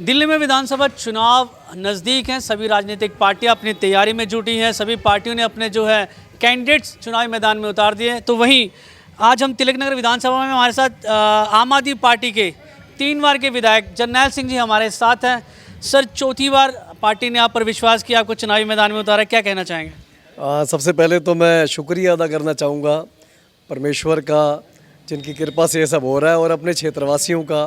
दिल्ली में विधानसभा चुनाव नज़दीक हैं। सभी राजनीतिक पार्टियां अपनी तैयारी में जुटी हैं। सभी पार्टियों ने अपने जो है कैंडिडेट्स चुनावी मैदान में उतार दिए हैं। तो वहीं आज हम तिलक नगर विधानसभा में हमारे साथ आम आदमी पार्टी के 3 बार के विधायक जरनैल सिंह जी हमारे साथ हैं। सर, चौथी बार पार्टी ने आप पर विश्वास किया, आपको चुनावी मैदान में उतारा, क्या कहना चाहेंगे? सबसे पहले तो मैं शुक्रिया अदा करना चाहूँगा परमेश्वर का, जिनकी कृपा से ये सब हो रहा है, और अपने क्षेत्रवासियों का,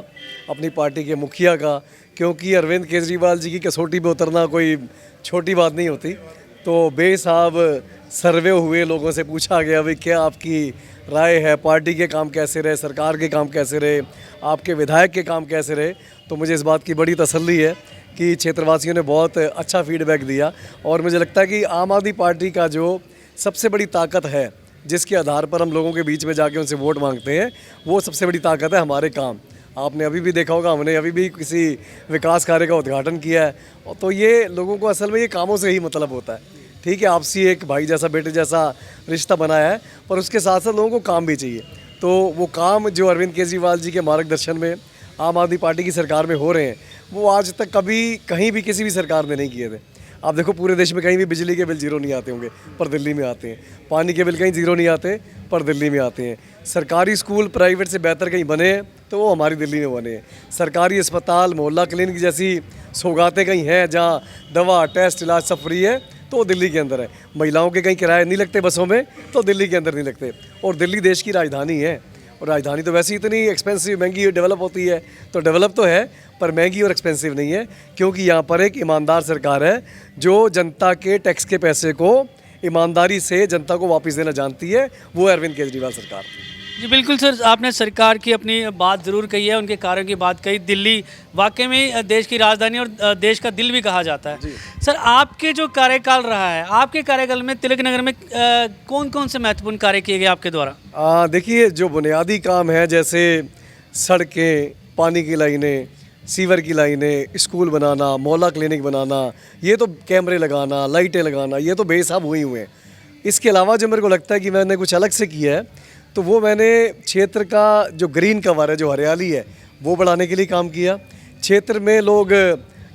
अपनी पार्टी के मुखिया का, क्योंकि अरविंद केजरीवाल जी की कसौटी पे उतरना कोई छोटी बात नहीं होती। तो बेसाब सर्वे हुए, लोगों से पूछा गया भाई क्या आपकी राय है, पार्टी के काम कैसे रहे, सरकार के काम कैसे रहे, आपके विधायक के काम कैसे रहे। तो मुझे इस बात की बड़ी तसल्ली है कि क्षेत्रवासियों ने बहुत अच्छा फीडबैक दिया। और मुझे लगता है कि आम आदमी पार्टी का जो सबसे बड़ी ताकत है, जिसके आधार पर हम लोगों के बीच में जाके उनसे वोट मांगते हैं, वो सबसे बड़ी ताकत है हमारे काम। आपने अभी भी देखा होगा, हमने अभी भी किसी विकास कार्य का उद्घाटन किया है। तो ये लोगों को असल में ये कामों से ही मतलब होता है। ठीक है, आपसी एक भाई जैसा, बेटे जैसा रिश्ता बनाया है, पर उसके साथ साथ लोगों को काम भी चाहिए। तो वो काम जो अरविंद केजरीवाल जी के मार्गदर्शन में आम आदमी पार्टी की सरकार में हो रहे हैं, वो आज तक कभी कहीं भी किसी भी सरकार ने नहीं किए थे। आप देखो, पूरे देश में कहीं भी बिजली के बिल जीरो नहीं आते होंगे, पर दिल्ली में आते हैं। पानी के बिल कहीं जीरो नहीं आते, पर दिल्ली में आते हैं। सरकारी स्कूल प्राइवेट से बेहतर कहीं बने हैं तो वो हमारी दिल्ली में बने हैं। सरकारी अस्पताल, मोहल्ला क्लिनिक जैसी सौगातें कहीं हैं जहाँ दवा, टेस्ट, इलाज सब फ्री है, तो वो दिल्ली के अंदर है। महिलाओं के कहीं किराए नहीं लगते बसों में, तो दिल्ली के अंदर नहीं लगते। और दिल्ली देश की राजधानी है, और राजधानी तो वैसे ही इतनी एक्सपेंसिव, महंगी डेवलप होती है। तो डेवलप तो है, पर महंगी और एक्सपेंसिव नहीं है, क्योंकि यहाँ पर एक ईमानदार सरकार है जो जनता के टैक्स के पैसे को ईमानदारी से जनता को वापस देना जानती है। वो है अरविंद केजरीवाल सरकार। जी बिल्कुल सर, आपने सरकार की अपनी बात ज़रूर कही है, उनके कार्यों की बात कही। दिल्ली वाकई में देश की राजधानी और देश का दिल भी कहा जाता है। सर, आपके जो कार्यकाल रहा है, आपके कार्यकाल में तिलक नगर में कौन कौन से महत्वपूर्ण कार्य किए गए आपके द्वारा? देखिए, जो बुनियादी काम है, जैसे सड़कें, पानी की लाइनें, सीवर की लाइनें, स्कूल बनाना, मोहल्ला क्लिनिक बनाना, ये तो कैमरे लगाना, लाइटें लगाना, ये तो बेहिसाब हुए हुए हैं। इसके अलावा जो मेरे को लगता है कि मैंने कुछ अलग से किया है, तो वो मैंने क्षेत्र का जो ग्रीन कवर है, जो हरियाली है, वो बढ़ाने के लिए काम किया। क्षेत्र में लोग,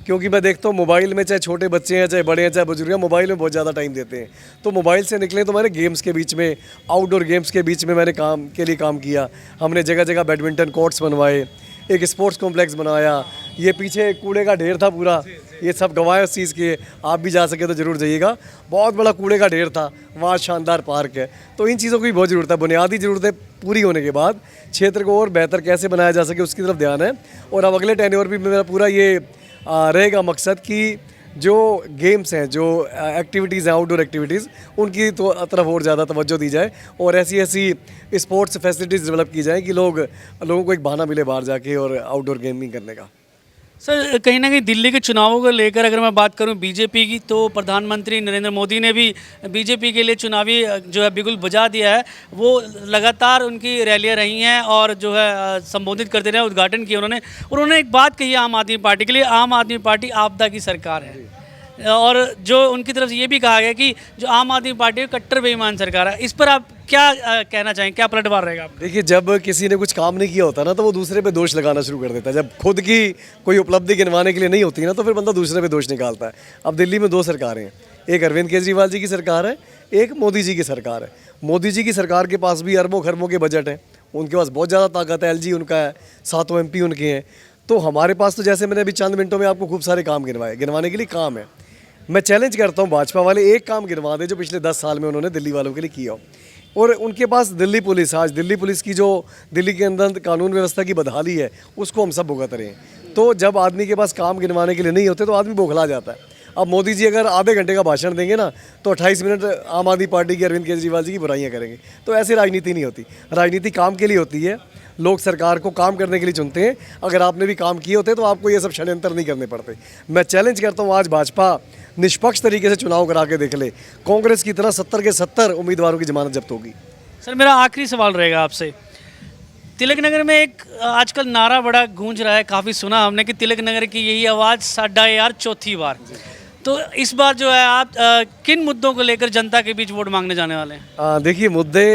क्योंकि मैं देखता हूँ मोबाइल में, चाहे छोटे बच्चे हैं, चाहे बड़े हैं, चाहे बुजुर्ग हैं, मोबाइल में बहुत ज़्यादा टाइम देते हैं। तो मोबाइल से निकले तो मैंने गेम्स के बीच में, आउटडोर गेम्स के बीच में मैंने काम किया। हमने जगह जगह बैडमिंटन कोर्ट्स बनवाए, एक स्पोर्ट्स कॉम्प्लेक्स बनाया। ये पीछे कूड़े का ढेर था पूरा, ये सब गवाए उस चीज़ के। आप भी जा सके तो ज़रूर जाइएगा, बहुत बड़ा कूड़े का ढेर था वहाँ, शानदार पार्क है। तो इन चीज़ों की बहुत ज़रूरत है। बुनियादी ज़रूरतें पूरी होने के बाद क्षेत्र को और बेहतर कैसे बनाया जा सके, उसकी तरफ ध्यान है। और अब अगले टेन्योर भी मेरा पूरा ये रहेगा मकसद कि जो गेम्स हैं, जो एक्टिविटीज़ हैं, आउटडोर एक्टिविटीज़, उनकी तो तरफ और ज़्यादा तवज्जो दी जाए, और ऐसी ऐसी स्पोर्ट्स फैसिलिटीज़ डेवलप की जाए कि लोगों को एक बहाना मिले बाहर जाके और आउटडोर गेमिंग करने का। सर, कहीं ना कहीं दिल्ली के चुनावों को लेकर अगर मैं बात करूं बीजेपी की, तो प्रधानमंत्री नरेंद्र मोदी ने भी बीजेपी के लिए चुनावी जो है बिगुल बजा दिया है। वो लगातार उनकी रैलियां रही हैं और जो है संबोधित करते रहे, उद्घाटन किया उन्होंने एक बात कही आम आदमी पार्टी के लिए, आम आदमी पार्टी आपदा की सरकार है। और जो उनकी तरफ से ये भी कहा गया कि जो आम आदमी पार्टी कट्टर बेईमान सरकार है। इस पर आप क्या कहना चाहेंगे, क्या पलटवार रहेगा आप? देखिए, जब किसी ने कुछ काम नहीं किया होता ना, तो वो दूसरे पे दोष लगाना शुरू कर देता है। जब खुद की कोई उपलब्धि गिनवाने के लिए नहीं होती ना, तो फिर बंदा दूसरे पे दोष निकालता है। अब दिल्ली में 2 सरकारें हैं, एक अरविंद केजरीवाल जी की सरकार है, एक मोदी जी की सरकार है। मोदी जी की सरकार के पास भी अरबों खरबों के बजट हैं, उनके पास बहुत ज़्यादा ताकत है। LG उनका है, 7 MP उनके हैं। तो हमारे पास तो, जैसे मैंने अभी चंद मिनटों में आपको खूब सारे काम गिनवाने के लिए काम है। मैं चैलेंज करता हूँ भाजपा वाले, एक काम गिनवा दे जो पिछले 10 साल में उन्होंने दिल्ली वालों के लिए किया हो। और उनके पास दिल्ली पुलिस, आज दिल्ली पुलिस की जो दिल्ली के अंदर कानून व्यवस्था की बदहाली है, उसको हम सब भुगत रहे हैं। तो जब आदमी के पास काम गिनवाने के लिए नहीं होते, तो आदमी बौखला जाता है। अब मोदी जी अगर आधे घंटे का भाषण देंगे ना, तो 28 मिनट आम आदमी पार्टी के अरविंद केजरीवाल जी की बुराइयाँ करेंगे। तो ऐसे राजनीति नहीं होती। राजनीति काम के लिए होती है, लोग सरकार को काम करने के लिए चुनते हैं। अगर आपने भी काम किए होते तो आपको ये सब षड्यंत्र नहीं करने पड़ते। मैं चैलेंज करता हूँ, आज भाजपा निष्पक्ष तरीके से चुनाव करा के देख ले, कांग्रेस की तरह 70 के 70 उम्मीदवारों की जमानत जब्त होगी। सर, मेरा आखिरी सवाल रहेगा आपसे। तिलक नगर में एक आजकल नारा बड़ा गूंज रहा है, काफ़ी सुना हमने कि तिलक नगर की यही आवाज़ साडा यार चौथी बार। तो इस बार जो है आप किन मुद्दों को लेकर जनता के बीच वोट मांगने जाने वाले हैं? देखिए, मुद्दे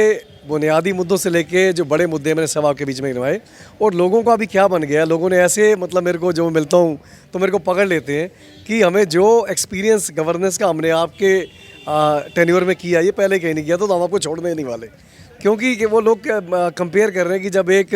बुनियादी मुद्दों से लेके जो बड़े मुद्दे मैंने सब आपके बीच में गिनवाए। और लोगों का अभी क्या बन गया, लोगों ने ऐसे मतलब मेरे को जो मिलता हूँ तो मेरे को पकड़ लेते हैं कि हमें जो एक्सपीरियंस गवर्नेंस का हमने आपके टेन्योर में किया, ये पहले कहीं नहीं किया, तो हम आपको छोड़ने ही नहीं वाले। क्योंकि कि वो लोग कंपेयर कर रहे हैं कि जब एक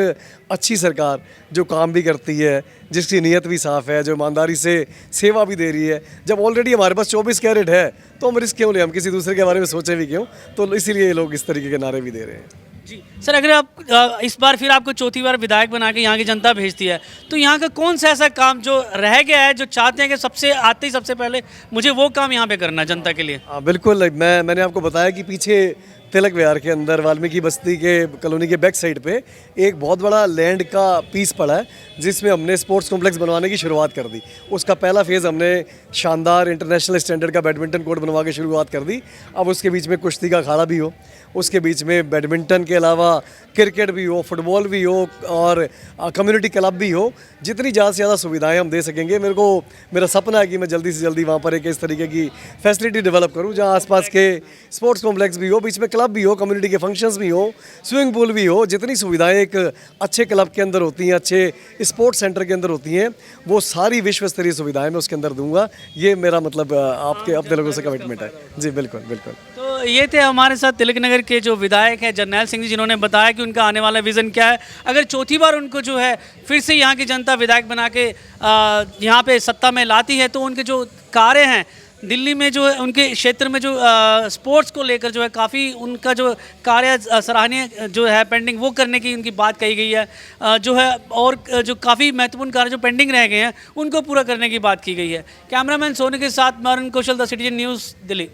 अच्छी सरकार जो काम भी करती है, जिसकी नीयत भी साफ़ है, जो ईमानदारी से सेवा भी दे रही है, जब ऑलरेडी हमारे पास 24 कैरेट है तो हम रिस्क क्यों लें, हम किसी दूसरे के बारे में सोचें भी क्यों। तो इसीलिए ये लोग इस तरीके के नारे भी दे रहे हैं। जी सर, अगर आप इस बार फिर आपको चौथी बार विधायक बना के यहाँ की जनता भेजती है तो यहाँ का कौन सा ऐसा काम जो रह गया है, जो चाहते हैं कि सबसे आते ही सबसे पहले मुझे वो काम यहाँ पे करना जनता के लिए? हाँ बिल्कुल, मैंने आपको बताया कि पीछे तिलक विहार के अंदर वाल्मीकि बस्ती के कॉलोनी के बैक साइड पे एक बहुत बड़ा लैंड का पीस पड़ा है, जिसमें हमने स्पोर्ट्स कॉम्प्लेक्स बनवाने की शुरुआत कर दी। उसका पहला फेज़ हमने शानदार इंटरनेशनल स्टैंडर्ड का बैडमिंटन कोर्ट बनवा के शुरुआत कर दी। अब उसके बीच में कुश्ती का अखाड़ा भी हो, उसके बीच में बैडमिंटन के अलावा क्रिकेट भी हो, फुटबॉल भी हो और कम्युनिटी क्लब भी हो। जितनी ज़्यादा से ज़्यादा सुविधाएं हम दे सकेंगे, मेरा सपना है कि मैं जल्दी से जल्दी वहाँ पर एक इस तरीके की फैसिलिटी डेवलप करूँ जहाँ आसपास के स्पोर्ट्स कॉम्प्लेक्स भी हो, बीच में क्लब भी हो, कम्युनिटी के फंक्शंस भी हो, स्विमिंग पूल भी हो। जितनी सुविधाएं एक अच्छे क्लब के अंदर होती हैं, अच्छे स्पोर्ट्स सेंटर के अंदर होती हैं, वो सारी विश्व स्तरीय सुविधाएं मैं उसके अंदर दूंगा। ये मेरा मतलब आपके अपने लोगों से कमिटमेंट है। जी बिल्कुल बिल्कुल। तो ये थे हमारे साथ तिलक नगर के जो विधायक हैं जरनैल सिंह जी, जिन्होंने बताया कि उनका आने वाला विज़न क्या है। अगर चौथी बार उनको जो है फिर से यहाँ की जनता विधायक बना के यहाँ पे सत्ता में लाती है तो उनके जो कार्य हैं दिल्ली में, जो है उनके क्षेत्र में जो स्पोर्ट्स को लेकर जो है काफ़ी उनका जो कार्य सराहनीय जो है पेंडिंग, वो करने की उनकी बात कही गई है। जो है और जो काफ़ी महत्वपूर्ण कार्य जो पेंडिंग रह गए हैं उनको पूरा करने की बात की गई है। कैमरामैन सोनू के साथ मैं अरुण कौशल, द सिटीजन न्यूज़, दिल्ली।